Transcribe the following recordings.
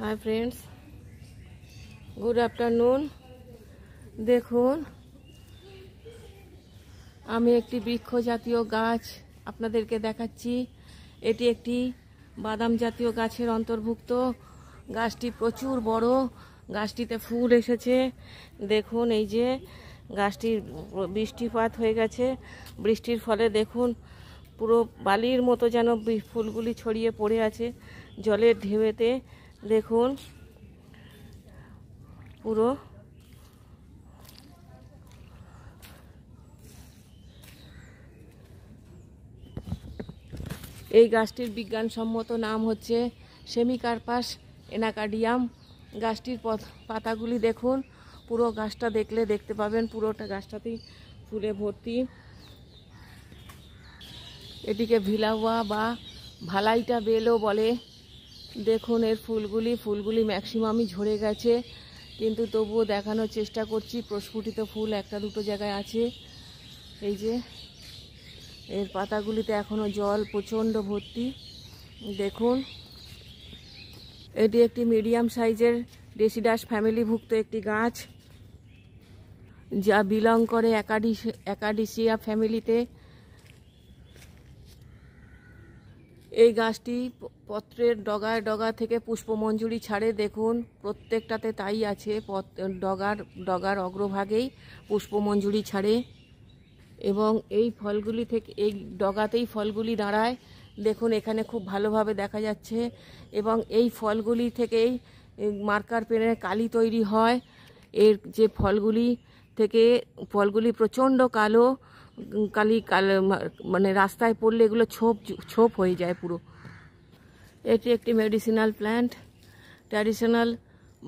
Hi friends, good afternoon. দেখুন, আমি একটি বৃক্ষ জাতীয় গাছ আপনাদেরকে দেখাচ্ছি। এটি একটি বাদাম জাতীয় গাছের অন্তর্ভুক্ত। গাছটি প্রচুর বড়, গাছটিতে ফুল এসেছে। দেখুন, এই যে গাছটির বৃষ্টিপাত হয়ে গেছে, বৃষ্টির ফলে দেখুন পুরো বালির মতো যেন ফুলগুলি ছড়িয়ে পড়ে আছে জলের ঢেউতে। দেখুন পুরো এই গাছটির বিজ্ঞানসম্মত নাম হচ্ছে সেমিকার্পাস এনাকার্ডিয়াম। গাছটির পাতাগুলি দেখুন, পুরো গাছটা দেখতে পাবেন পুরোটা গাছটাতেই ফুলে ভর্তি। এটিকে ভিলাওয়া বা ভালাইটা বেলও বলে। দেখুন এর ফুলগুলি ম্যাক্সিমামই ঝরে গেছে, কিন্তু তবুও দেখানোর চেষ্টা করছি। প্রস্ফুটিত ফুল একটা দুটো জায়গায় আছে। এই যে এর পাতাগুলিতে এখনো জল প্রচণ্ড ভর্তি। দেখুন, এটি একটি মিডিয়াম সাইজের ডেসিডাস ফ্যামিলিভুক্ত একটি গাছ, যা বিলং করে অ্যাকাডিসিয়া ফ্যামিলিতে। এই গাছটি পত্রের ডগা থেকে পুষ্পমঞ্জুরি ছাড়ে। দেখুন প্রত্যেকটাতে তাই আছে, ডগার অগ্রভাগেই পুষ্পমঞ্জুরি ছাড়ে এবং এই ফলগুলি থেকে এই ডগাতেই ফলগুলি দাঁড়ায়। দেখুন এখানে খুব ভালোভাবে দেখা যাচ্ছে। এবং এই ফলগুলি থেকেই মার্কার পেনের কালি তৈরি হয়। এর যে ফলগুলি প্রচণ্ড কালো, মানে রাস্তায় পড়লে এগুলো ছোপ হয়ে যায় পুরো। এটি একটি মেডিসিনাল প্ল্যান্ট। ট্র্যাডিশনাল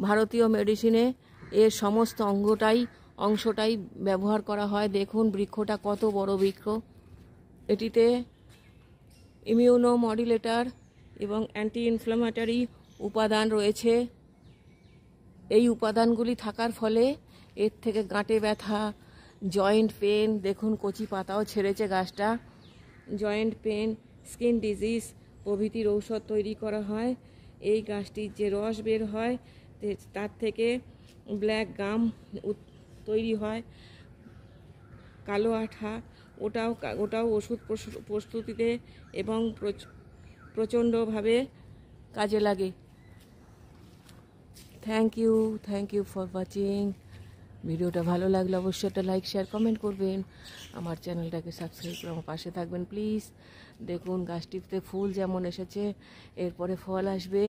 ভারতীয় মেডিসিনে এর সমস্ত অংশটাই ব্যবহার করা হয়। দেখুন বৃক্ষটা কত বড় বৃক্ষ। এটিতে ইমিউনো মডুলেটর এবং অ্যান্টি ইনফ্ল্যামেটরি উপাদান রয়েছে। এই উপাদানগুলি থাকার ফলে এর থেকে গাঁটে ব্যথা, জয়েন্ট পেন, দেখুন কচি পাতাও ছেড়েছে গাছটা, জয়েন্ট পেন, স্কিন ডিজিজ প্রভৃতির ঔষধ তৈরি করা হয়। এই গাছটির যে রস বের হয় তার থেকে ব্ল্যাক গাম তৈরি হয়, কালো আঠা, ওটাও ওষুধ প্রস্তুতিতে এবং প্রচণ্ডভাবে কাজে লাগে। Thank you for watching. ভিডিওটা ভালো লাগলে অবশ্যই একটা লাইক, শেয়ার, কমেন্ট করবেন। আমার চ্যানেলটাকে সাবস্ক্রাইব করে আমার পাশে থাকবেন প্লিজ। দেখুন গাছটিতে ফুল যেমন এসেছে, এরপরে ফল আসবে।